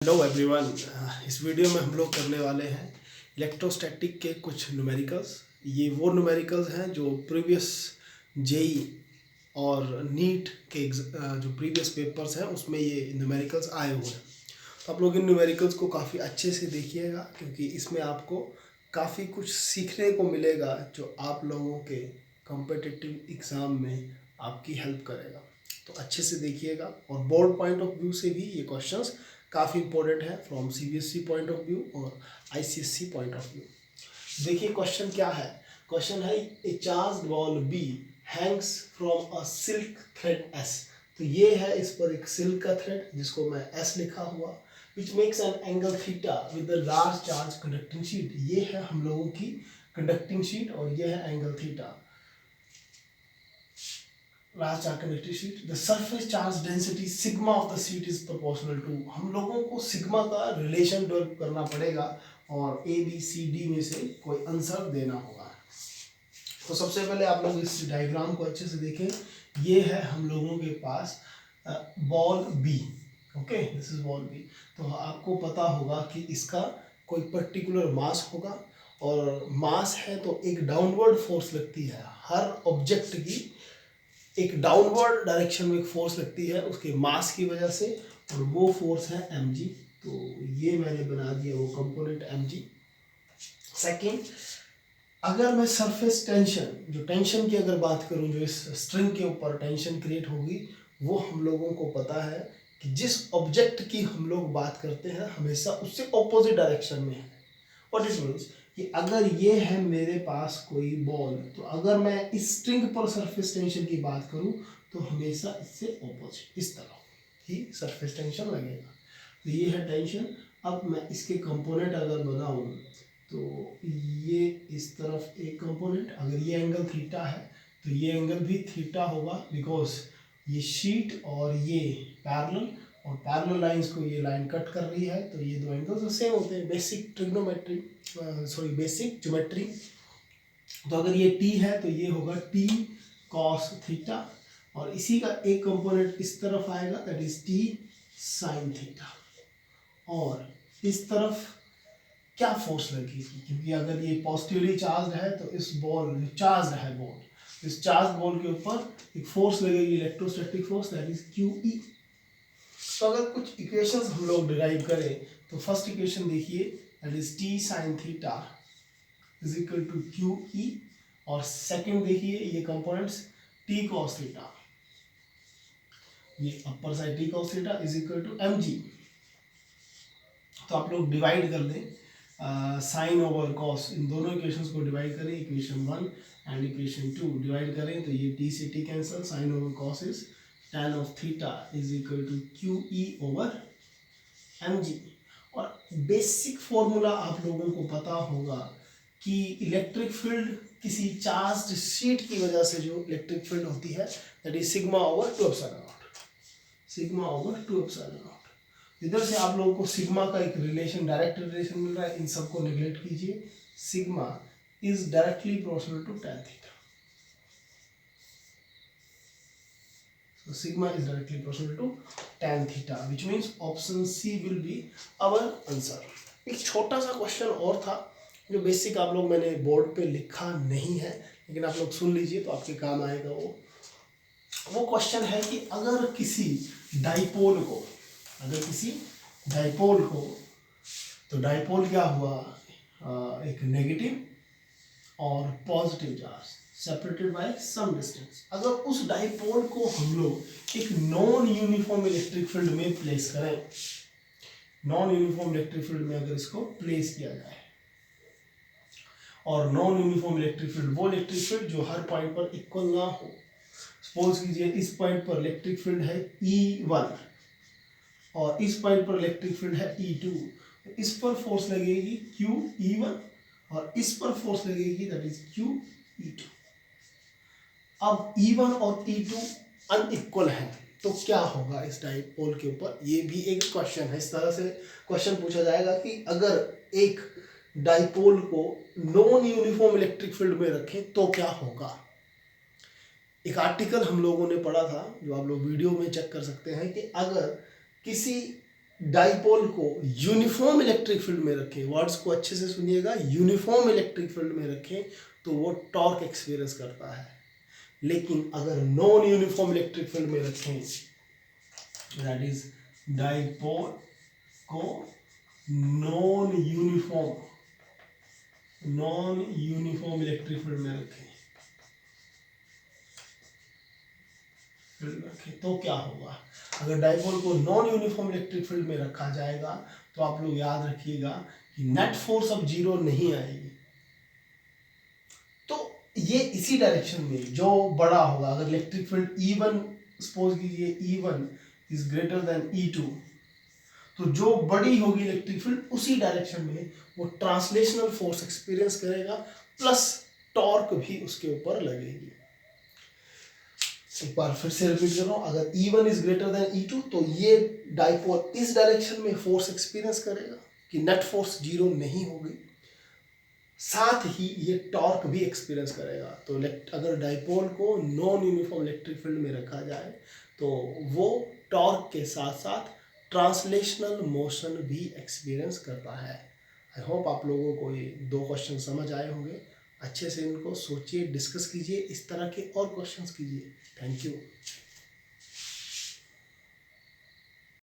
Hello everyone. इस video में हम लोग करने वाले हैं इलेक्ट्रोस्टैटिक के कुछ न्यूमेरिकल्स। ये वो न्यूमेरिकल्स हैं जो प्रीवियस जेई और नीट के जो प्रीवियस पेपर्स हैं उसमें ये न्यूमेरिकल्स आए हुए हैं। तो आप लोग इन न्यूमेरिकल्स को काफ़ी अच्छे से देखिएगा, क्योंकि इसमें आपको काफ़ी कुछ सीखने को मिलेगा जो आप लोगों के कॉम्पिटिटिव एग्ज़ाम में आपकी हेल्प करेगा। तो अच्छे से देखिएगा, और बोर्ड पॉइंट ऑफ व्यू से भी ये क्वेश्चंस काफ़ी इंपॉर्टेंट है, from CBSE point of view और आईसीएसई पॉइंट ऑफ व्यू। देखिए क्वेश्चन क्या है। क्वेश्चन है a charged ball B hangs from a silk thread S. तो ये है इस पर एक सिल्क का थ्रेड जिसको मैं एस लिखा हुआ, which makes an angle theta with the large charge conducting sheet. ये है हम लोगों की कंडक्टिंग शीट और ये है angle theta, large charge conducting sheet. The surface charge density sigma of the sheet is proportional to. हम लोगों को सिग्मा का रिलेशन डेवलप करना पड़ेगा और ए बी सी डी में से कोई आंसर देना होगा। तो सबसे पहले आप लोग इस डायग्राम को अच्छे से देखें। ये है हम लोगों के पास ball B. Okay, this is ball B. तो आपको पता होगा कि इसका कोई पर्टिकुलर मास होगा, और मास है तो एक डाउनवर्ड फोर्स लगती है हर ऑब्जेक्ट की। एक डाउनवर्ड डायरेक्शन में एक फोर्स लगती है उसके मास की वजह से, और वो फोर्स है mg। तो ये मैंने बना दिया वो कंपोनेंट mg। सेकेंड, अगर मैं सरफेस टेंशन, जो टेंशन की अगर बात करूं, जो इस स्ट्रिंग के ऊपर टेंशन क्रिएट होगी, वो हम लोगों को पता है कि जिस ऑब्जेक्ट की हम लोग बात करते हैं हमेशा उससे ऑपोजिट डायरेक्शन में है। व्हाट इट मीन्स कि अगर ये है मेरे पास कोई बॉल, तो अगर मैं इस स्ट्रिंग पर सरफेस टेंशन की बात करूं तो हमेशा इससे ऑपोजिट इस तरह ही सरफेस टेंशन लगेगा। तो ये है टेंशन। अब मैं इसके कंपोनेंट अगर बनाऊं तो ये इस तरफ एक कंपोनेंट, अगर ये एंगल थीटा है तो ये एंगल भी थीटा होगा, बिकॉज ये शीट और ये पैरेलल, और पैरेलल लाइंस को ये लाइन कट कर रही है, तो ये दो एंगल्स सेम होते हैं। Basic trigonometry, basic geometry. तो अगर ये t है तो ये होगा t cos थीटा, और इसी का एक कंपोनेंट इस तरफ आएगा, that is t sin theta. और इस तरफ क्या फोर्स लगेगी, क्योंकि अगर ये पॉजिटिवली चार्ज है तो इस बॉल, चार्ज है बॉल, इस चार्ज बॉल के ऊपर एक फोर्स लगेगी, electrostatic force, that is QE। तो अगर कुछ इक्वेशंस हम लोग डिराइव करें तो फर्स्ट इक्वेशन देखिए, that is t sin theta is equal to QE, और सेकंड देखिए ये कंपोनेंट्स t cos थीटा, ये upper side t cos theta is equal to mg। तो आप लोग डिवाइड कर लें, साइन ओवर कॉस, इन दोनों इक्वेशंस को डिवाइड करें, इक्वेशन 1 एंड इक्वेशन 2 डिवाइड करें तो ये t से t cancel, sine over cos is tan of theta is equal to QE over mg। और बेसिक फॉर्मूला आप लोगों को पता होगा कि इलेक्ट्रिक फील्ड किसी चार्ज्ड शीट की वजह से जो इलेक्ट्रिक फील्ड होती है, that is sigma over 2 epsilon nought, sigma over 2 epsilon nought. इधर से आप लोगों को सिग्मा का एक रिलेशन, डायरेक्ट रिलेशन मिल रहा है, इन सबको निगलेक्ट कीजिए। Sigma is directly proportional to tan theta. So sigma is directly proportional to tan theta, which means option C will be our answer. एक छोटा सा क्वेश्चन और था जो बेसिक आप लोग, मैंने बोर्ड पे लिखा नहीं है लेकिन आप लोग सुन लीजिए तो आपके काम आएगा। वो क्वेश्चन है कि अगर किसी डाइपोल को, अगर किसी डाइपोल को, तो डाइपोल क्या हुआ, एक नेगेटिव और positive charge separated by some distance. अगर उस डाइपोल को हम लोग एक नॉन यूनिफॉर्म इलेक्ट्रिक फील्ड में प्लेस करें, नॉन यूनिफॉर्म इलेक्ट्रिक फील्ड में अगर इसको प्लेस किया जाए, और नॉन यूनिफॉर्म इलेक्ट्रिक फील्ड वो इलेक्ट्रिक फील्ड जो हर पॉइंट पर इक्वल ना हो। सपोज कीजिए इस पॉइंट पर इलेक्ट्रिक फील्ड है E1 और इस पॉइंट पर इलेक्ट्रिक फील्ड है E2, इस पर फोर्स लगेगी QE1 और इस पर फोर्स लगेगी, दैट इज QE2। अब E1 और E2 अनइक्वल है तो क्या होगा इस डाइपोल के ऊपर, ये भी एक क्वेश्चन है। इस तरह से क्वेश्चन पूछा जाएगा कि अगर एक डाइपोल को नॉन यूनिफॉर्म इलेक्ट्रिक फील्ड में रखें तो क्या होगा। एक आर्टिकल हम लोगों ने पढ़ा था जो आप लोग वीडियो में चेक कर सकते हैं कि अगर किसी डाइपोल को यूनिफॉर्म इलेक्ट्रिक फील्ड में रखें, वर्ड्स को अच्छे से सुनिएगा, यूनिफॉर्म इलेक्ट्रिक फील्ड में रखें तो वो टॉर्क एक्सपीरियंस करता है। लेकिन अगर नॉन यूनिफॉर्म इलेक्ट्रिक फील्ड में रखें, दैट इज डाइपोल को नॉन यूनिफॉर्म इलेक्ट्रिक फील्ड में रखें तो क्या होगा? अगर डाइपोल को नॉन यूनिफॉर्म इलेक्ट्रिक फील्ड में रखा जाएगा तो आप लोग याद रखिएगा कि नेट फोर्स अब जीरो नहीं आएगी। तो ये इसी डायरेक्शन में जो बड़ा होगा, अगर इलेक्ट्रिक फील्ड E1 सपोज कीजिए E1 is greater than E2, तो जो बड़ी होगी इलेक्ट्रिक फील्ड उसी डायरेक्शन में वो ट्रांसलेशनल फोर्स एक्सपीरियंस करेगा, प्लस टॉर्क भी उसके ऊपर लगेगी। एक बार फिर से रिपीट कर रहा हूं, अगर E1 is greater than E2 तो ये डाइपोल इस डायरेक्शन में फोर्स एक्सपीरियंस करेगा कि नेट फोर्स जीरो नहीं होगी, साथ ही ये टॉर्क भी एक्सपीरियंस करेगा। तो अगर डाइपोल को नॉन यूनिफॉर्म इलेक्ट्रिक फील्ड में रखा जाए तो वो टॉर्क के साथ साथ ट्रांसलेशनल मोशन भी एक्सपीरियंस करता है। आई होप आप लोगों को ये 2 क्वेश्चन समझ आए होंगे। अच्छे से इनको सोचिए, डिस्कस कीजिए, इस तरह के और क्वेश्चंस कीजिए। Thank you.